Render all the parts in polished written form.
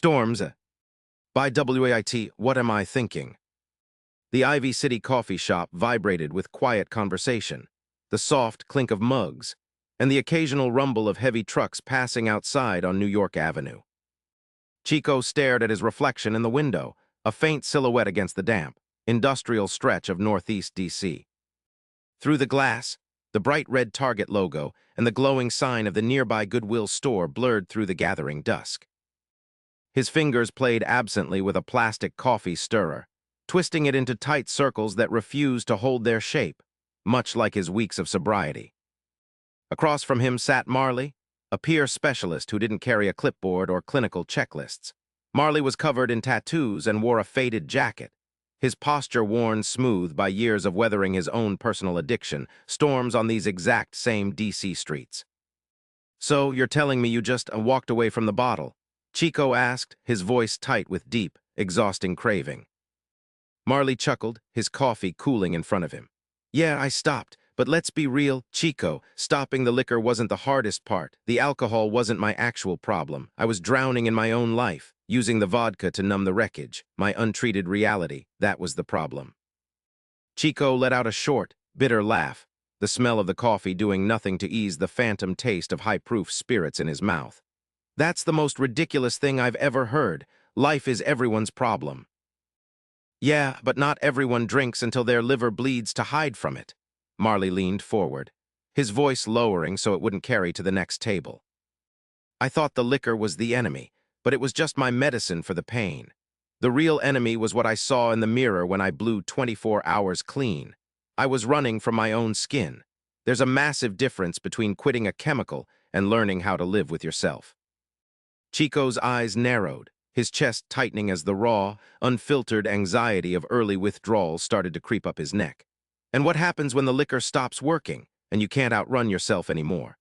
Storms. By WAIT, What Am I Thinking? The Ivy City coffee shop vibrated with quiet conversation, the soft clink of mugs, and the occasional rumble of heavy trucks passing outside on New York Avenue. Chico stared at his reflection in the window, a faint silhouette against the damp, industrial stretch of Northeast D.C. Through the glass, the bright red Target logo and the glowing sign of the nearby Goodwill store blurred through the gathering dusk. His fingers played absently with a plastic coffee stirrer, twisting it into tight circles that refused to hold their shape, much like his weeks of sobriety. Across from him sat Marley, a peer specialist who didn't carry a clipboard or clinical checklists. Marley was covered in tattoos and wore a faded jacket, his posture worn smooth by years of weathering his own personal addiction, storms on these exact same D.C. streets. "So, you're telling me you just walked away from the bottle?" Chico asked, his voice tight with deep, exhausting craving. Marley chuckled, his coffee cooling in front of him. "Yeah, I stopped, but let's be real, Chico, stopping the liquor wasn't the hardest part. The alcohol wasn't my actual problem. I was drowning in my own life, using the vodka to numb the wreckage, my untreated reality. That was the problem." Chico let out a short, bitter laugh, the smell of the coffee doing nothing to ease the phantom taste of high-proof spirits in his mouth. "That's the most ridiculous thing I've ever heard. Life is everyone's problem." "Yeah, but not everyone drinks until their liver bleeds to hide from it." Marley leaned forward, his voice lowering so it wouldn't carry to the next table. "I thought the liquor was the enemy, but it was just my medicine for the pain. The real enemy was what I saw in the mirror when I blew 24 hours clean. I was running from my own skin. There's a massive difference between quitting a chemical and learning how to live with yourself." Chico's eyes narrowed, his chest tightening as the raw, unfiltered anxiety of early withdrawal started to creep up his neck. "And what happens when the liquor stops working and you can't outrun yourself anymore?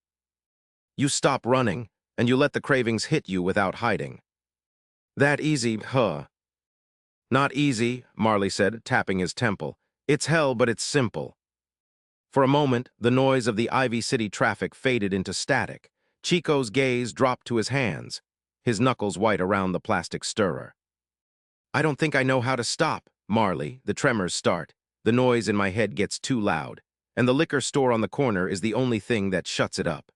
You stop running and you let the cravings hit you without hiding. That easy, huh?" "Not easy," Marley said, tapping his temple. "It's hell, but it's simple." For a moment, the noise of the Ivy City traffic faded into static. Chico's gaze dropped to his hands, his knuckles white around the plastic stirrer. "I don't think I know how to stop, Marley. The tremors start. The noise in my head gets too loud, and the liquor store on the corner is the only thing that shuts it up."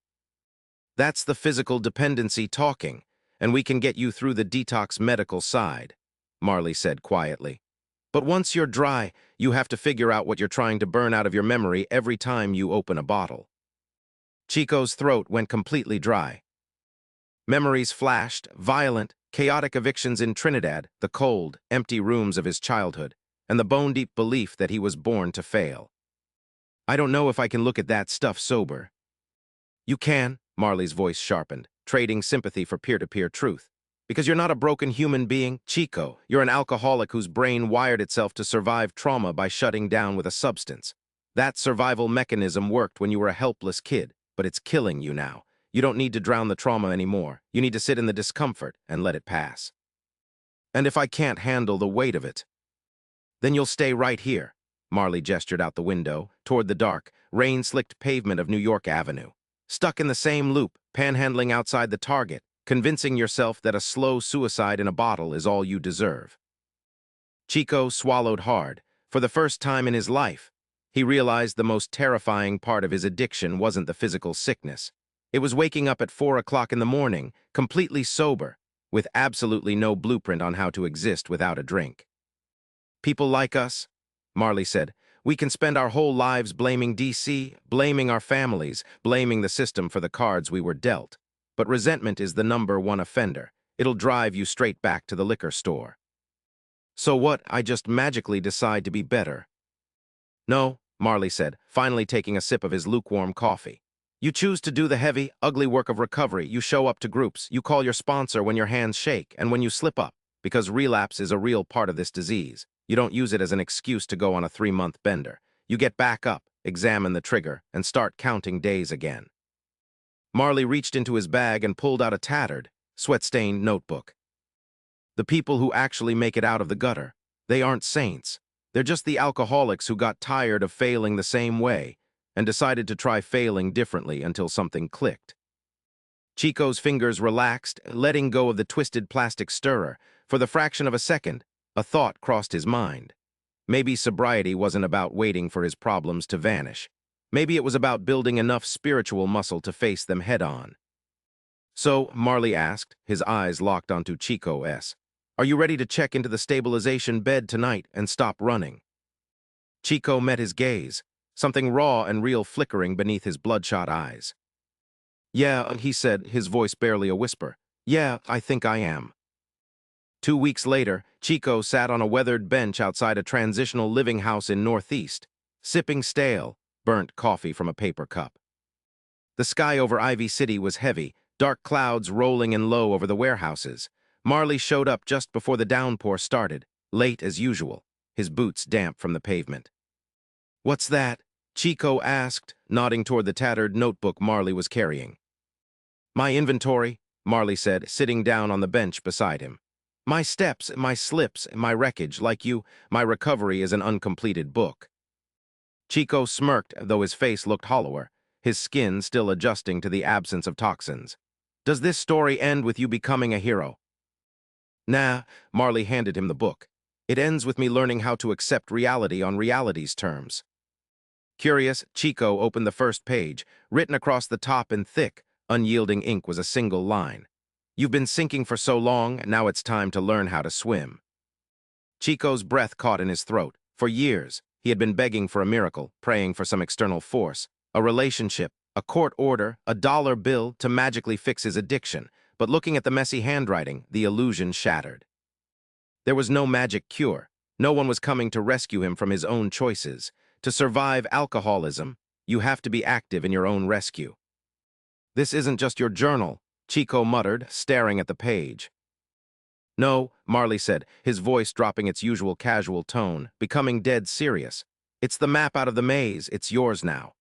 "That's the physical dependency talking, and we can get you through the detox medical side," Marley said quietly. "But once you're dry, you have to figure out what you're trying to burn out of your memory every time you open a bottle." Chico's throat went completely dry. Memories flashed, violent, chaotic evictions in Trinidad, the cold, empty rooms of his childhood, and the bone-deep belief that he was born to fail. "I don't know if I can look at that stuff sober." "You can," Marley's voice sharpened, trading sympathy for peer-to-peer truth. "Because you're not a broken human being, Chico. You're an alcoholic whose brain wired itself to survive trauma by shutting down with a substance. That survival mechanism worked when you were a helpless kid, but it's killing you now. You don't need to drown the trauma anymore. You need to sit in the discomfort and let it pass." "And if I can't handle the weight of it?" "Then you'll stay right here." Marley gestured out the window, toward the dark, rain-slicked pavement of New York Avenue. "Stuck in the same loop, panhandling outside the Target, convincing yourself that a slow suicide in a bottle is all you deserve." Chico swallowed hard. For the first time in his life, he realized the most terrifying part of his addiction wasn't the physical sickness. It was waking up at 4 o'clock in the morning, completely sober, with absolutely no blueprint on how to exist without a drink. "People like us," Marley said, "we can spend our whole lives blaming D.C., blaming our families, blaming the system for the cards we were dealt. But resentment is the #1 offender. It'll drive you straight back to the liquor store." "So what, I just magically decide to be better?" "No," Marley said, finally taking a sip of his lukewarm coffee. "You choose to do the heavy, ugly work of recovery. You show up to groups. You call your sponsor when your hands shake and when you slip up, because relapse is a real part of this disease. You don't use it as an excuse to go on a 3-month bender. You get back up, examine the trigger, and start counting days again." Marley reached into his bag and pulled out a tattered, sweat-stained notebook. "The people who actually make it out of the gutter, they aren't saints. They're just the alcoholics who got tired of failing the same way and decided to try failing differently until something clicked." Chico's fingers relaxed, letting go of the twisted plastic stirrer. For the fraction of a second, a thought crossed his mind. Maybe sobriety wasn't about waiting for his problems to vanish. Maybe it was about building enough spiritual muscle to face them head-on. So, Marley asked, his eyes locked onto Chico's. Are you ready to check into the stabilization bed tonight and stop running? Chico met his gaze, something raw and real flickering beneath his bloodshot eyes. Yeah, he said, his voice barely a whisper. Yeah, I think I am. 2 weeks later, Chico sat on a weathered bench outside a transitional living house in Northeast, sipping stale, burnt coffee from a paper cup. The sky over Ivy City was heavy, dark clouds rolling in low over the warehouses. Marley showed up just before the downpour started, late as usual, his boots damp from the pavement. What's that? Chico asked, nodding toward the tattered notebook Marley was carrying. My inventory, Marley said, sitting down on the bench beside him. My steps, my slips, my wreckage, like you, my recovery is an uncompleted book. Chico smirked, though his face looked hollower, his skin still adjusting to the absence of toxins. Does this story end with you becoming a hero? Nah, Marley handed him the book. It ends with me learning how to accept reality on reality's terms. Curious, Chico opened the first page. Written across the top in thick, unyielding ink was a single line. You've been sinking for so long, now it's time to learn how to swim. Chico's breath caught in his throat. For years, he had been begging for a miracle, praying for some external force, a relationship, a court order, a dollar bill to magically fix his addiction. But looking at the messy handwriting, the illusion shattered. There was no magic cure. No one was coming to rescue him from his own choices. To survive alcoholism, you have to be active in your own rescue. This isn't just your journal, Chico muttered, staring at the page. No, Marley said, his voice dropping its usual casual tone, becoming dead serious. It's the map out of the maze, it's yours now.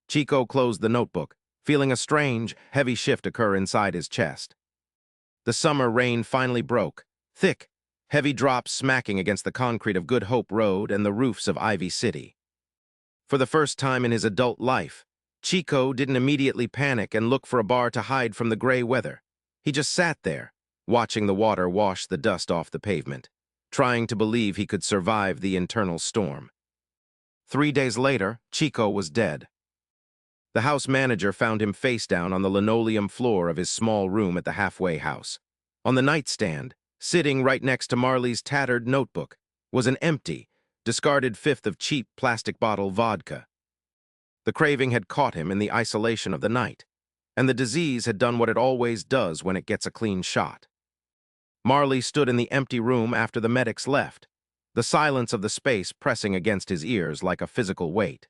Chico closed the notebook, feeling a strange, heavy shift occur inside his chest. The summer rain finally broke, thick, heavy drops smacking against the concrete of Good Hope Road and the roofs of Ivy City. For the first time in his adult life, Chico didn't immediately panic and look for a bar to hide from the gray weather. He just sat there, watching the water wash the dust off the pavement, trying to believe he could survive the internal storm. 3 days later, Chico was dead. The house manager found him face down on the linoleum floor of his small room at the halfway house. On the nightstand, sitting right next to Marley's tattered notebook, was an empty, discarded fifth of cheap plastic bottle vodka. The craving had caught him in the isolation of the night, and the disease had done what it always does when it gets a clean shot. Marley stood in the empty room after the medics left, the silence of the space pressing against his ears like a physical weight.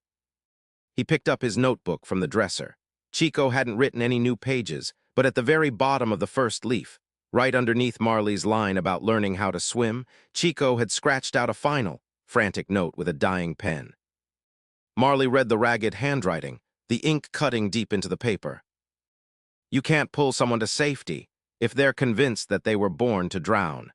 He picked up his notebook from the dresser. Chico hadn't written any new pages, but at the very bottom of the first leaf, right underneath Marley's line about learning how to swim, Chico had scratched out a final, frantic note with a dying pen. Marley read the ragged handwriting, the ink cutting deep into the paper. You can't pull someone to safety if they're convinced that they were born to drown.